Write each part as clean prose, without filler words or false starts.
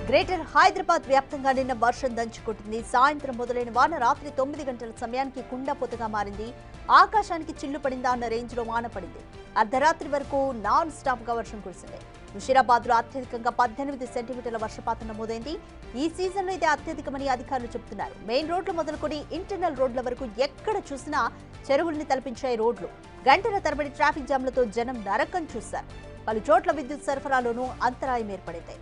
Greater Hyderabad వ్యాప్తంగా నిన్న వర్షం దంచుకొట్టింది. సాయంత్రం మొదలైన వాన రాత్రి 9 గంటల సమయానికి కుండపోతగా మారింది. ఆకాశానికి చిల్లు పడిందా అన్న రేంజ్ లో వాన పడింది. అర్ధరాత్రి వరకు నాన్ స్టాప్ గా వర్షం కురిసింది. ముషీరాబాద్ లో అత్యధికంగా 18 సెంటీమీటర్ల వర్షపాతం నమోదైంది. ఈ సీజన్ లో ఇదే అత్యధికమని అధికారులు చెబుతున్నారు. మెయిన్ రోడ్లు మొదలుకొని ఇంటర్నల్ రోడ్ల వరకు ఎక్కడ చూసినా చెరువుల్ని తలపించాయి రోడ్లు. గంటల తరబడి ట్రాఫిక్ జామ్లతో జనం నరకం చూశారు. పలు చోట్ల విద్యుత్ సరఫరాలోనూ అంతరాయం ఏర్పడింది.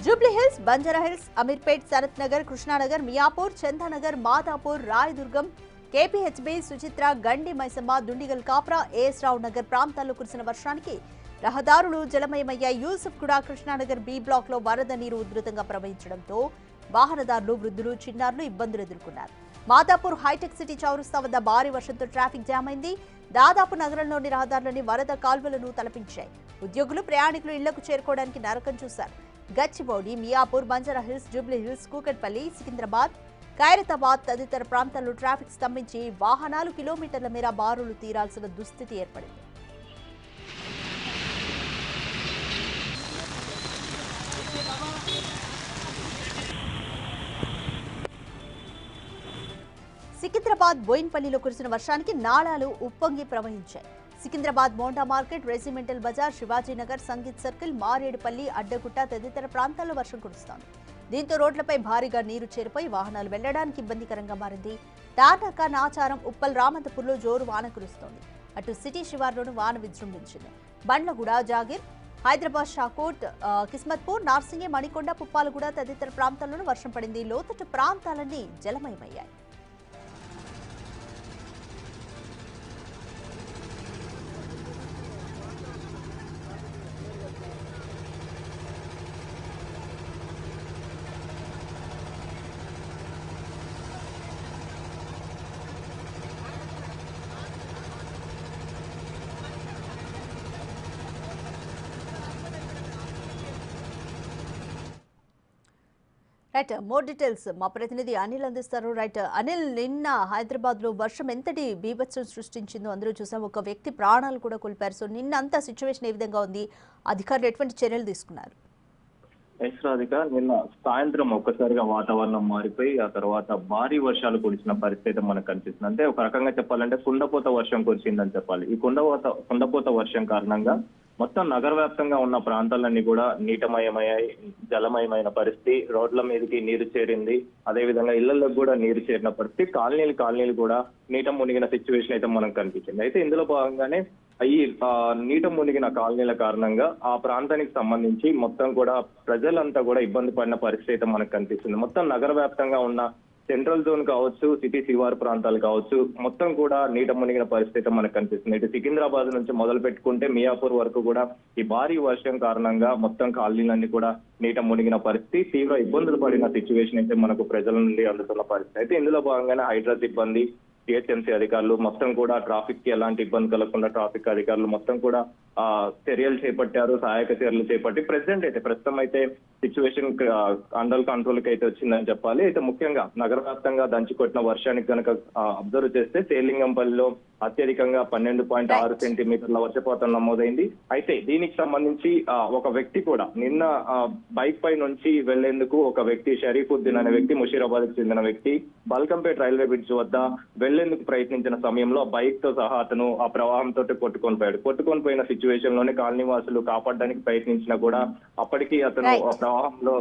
జూబ్లీహిల్స్, బంజారాహిల్స్, అమీర్పేట్, శరత్ నగర్, కృష్ణానగర్, మియాపూర్, చందానగర్, మాదాపూర్, రాయదుర్గం, కేపీహెచ్బీ, సుచిత్ర, గండి మైసమ్మ, దుండిగల్ కాప్రా, ఏఎస్ రావు నగర్ ప్రాంతాల్లో కురిసిన వర్షానికి రహదారులు జలమయమయ్యాయి. యూసుఫ్ కూడా కృష్ణానగర్ బి బ్లాక్ లో వరద నీరు ఉధృతంగా ప్రవహించడంతో వాహనదారులు, వృద్ధులు, చిన్నారులు ఇబ్బందులు ఎదుర్కొన్నారు. మాదాపూర్ హైటెక్ సిటీ చౌరస్తా వద్ద భారీ వర్షంతో ట్రాఫిక్ జామ్ అయింది. దాదాపు నగరంలోని రహదారులని వరద కాల్వలను తలపించాయి. ఉద్యోగులు, ప్రయాణికులు ఇళ్లకు చేరుకోవడానికి నరకం చూశారు. గచ్చిబౌలి, మియాపూర్, బంజారాహిల్స్, జూబ్లీహిల్స్, కూకట్పల్లి, సికింద్రాబాద్, ఖైరతాబాద్ తదితర ప్రాంతాల్లో ట్రాఫిక్ స్తంభించి వాహనాలు కిలోమీటర్ల మేర బారులు తీరాల్సిన దుస్థితి ఏర్పడింది. సికింద్రాబాద్ బోయిన్పల్లిలో కురిసిన వర్షానికి నాళాలు ఉప్పొంగి ప్రవహించాయి. సికింద్రాబాద్ మోండా మార్కెట్, రెసిమెంటల్ బజార్, శివాజీనగర్, సంగీత్ సర్కిల్, మారేడుపల్లి, అడ్డగుట్ట తదితర ప్రాంతాల్లో వర్షం కురుస్తోంది. దీంతో రోడ్లపై భారీగా నీరు చేరిపోయి వాహనాలు వెళ్లడానికి ఇబ్బందికరంగా మారింది. తార్నాక, నాచారం, ఉప్పల్, రామంతపూర్లో జోరు వాన కురుస్తోంది. అటు సిటీ శివార్లోనూ వాన విజృంభించింది. బండ్లగూడ, జాగిర్, హైదరాబాద్, షాకోట్, కిస్మత్పూర్, నార్సింగి, మణికొండ, పుప్పాలగూడ తదితర ప్రాంతాల్లోనూ వర్షం పడింది. లోతట్టు ప్రాంతాలన్నీ జలమయమయ్యాయి. రైట్, మోర్ డీటెయిల్స్ మా ప్రతినిధి అనిల్ అందిస్తారు. రైట్ అనిల్, నిన్న హైదరాబాద్ లో వర్షం ఎంతటి బీభత్సం సృష్టించిందో అందరూ చూసాం. ఒక వ్యక్తి ప్రాణాలు కూడా కోల్పోయారు. సో నిన్న అంతా సిచ్యువేషన్ ఏ విధంగా ఉంది? అధికారులు ఎటువంటి చర్యలు తీసుకున్నారు? రాధిక, నిన్న సాయంత్రం ఒక్కసారిగా వాతావరణం మారిపోయి ఆ తర్వాత భారీ వర్షాలు కురిసిన పరిస్థితి మనకు కనిపిస్తుంది. అంటే ఒక రకంగా చెప్పాలంటే కుండపోత వర్షం కురిసిందని చెప్పాలి. ఈ కుండపోత వర్షం కారణంగా మొత్తం నగర వ్యాప్తంగా ఉన్న ప్రాంతాలన్నీ కూడా నీటమయమయ్యాయి, జలమయమైన పరిస్థితి. రోడ్ల మీదకి నీరు చేరింది, అదేవిధంగా ఇళ్లలోకి కూడా నీరు చేరిన పరిస్థితి. కాలనీలు కూడా నీట మునిగిన సిచ్యువేషన్ అయితే మనకు కనిపించింది. అయితే ఇందులో భాగంగానే ఈ నీట మునిగిన కాలనీల కారణంగా ఆ ప్రాంతానికి సంబంధించి మొత్తం కూడా ప్రజలంతా కూడా ఇబ్బంది పడిన పరిస్థితి అయితే మనకు కనిపిస్తుంది. మొత్తం నగర వ్యాప్తంగా ఉన్న సెంట్రల్ జోన్ కావచ్చు, సిటీ శివారు ప్రాంతాలు కావచ్చు, మొత్తం కూడా నీట మునిగిన పరిస్థితి మనకు కనిపిస్తుంది. ఇటు సికింద్రాబాద్ నుంచి మొదలు పెట్టుకుంటే మియాపూర్ వరకు కూడా ఈ భారీ వర్షం కారణంగా మొత్తం కాలనీలన్నీ కూడా నీట మునిగిన పరిస్థితి, తీవ్ర ఇబ్బందులు పడిన సిచ్యువేషన్ అయితే మనకు ప్రజల నుండి అందుతున్న పరిస్థితి. అయితే ఇందులో భాగంగానే హైడ్రా సిబ్బంది, జిహెచ్ఎంసీ అధికారులు మొత్తం కూడా ట్రాఫిక్ కి ఎలాంటి ఇబ్బంది కలగకుండా ట్రాఫిక్ అధికారులు మొత్తం కూడా చర్యలు చేపట్టారు, సహాయక చర్యలు చేపట్టి ప్రస్తుతం అయితే సిచ్యువేషన్ అండర్ కంట్రోల్ కి అయితే వచ్చిందని చెప్పాలి. అయితే ముఖ్యంగా నగర వ్యాప్తంగా దంచికొట్టిన వర్షానికి కనుక అబ్జర్వ్ చేస్తే సేలింగంపల్లిలో అత్యధికంగా 12.6 సెంటీమీటర్ల వర్షపాతం నమోదైంది. అయితే దీనికి సంబంధించి ఒక వ్యక్తి కూడా నిన్న బైక్ పై నుంచి వెళ్లేందుకు ఒక వ్యక్తి, షరీఫుద్దీన్ అనే వ్యక్తి, ముషీరాబాద్ కి చెందిన వ్యక్తి, బల్కంపేట్ రైల్వే బ్రిడ్జ్ వద్ద వెళ్లేందుకు ప్రయత్నించిన సమయంలో బైక్ తో సహా అతను ఆ ప్రవాహంతో కొట్టుకొని పోయిన సిచ్యువేషన్ లోనే కాలనీ వాసులు కాపాడడానికి ప్రయత్నించినా కూడా అప్పటికి అతను ప్రవాహంలో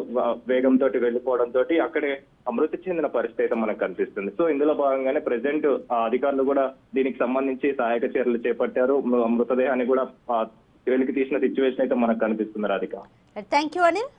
వేగంతో వెళ్ళిపోవడంతో అక్కడే మృతి చెందిన పరిస్థితి అయితే మనకు కనిపిస్తుంది. సో ఇందులో భాగంగానే ప్రెసెంట్ అధికారులు కూడా దీనికి సంబంధించి సహాయక చర్యలు చేపట్టారు. మృతదేహాన్ని కూడా వెలికి తీసిన సిచ్యువేషన్ అయితే మనకు కనిపిస్తుంది. Radhika, thank you Anil.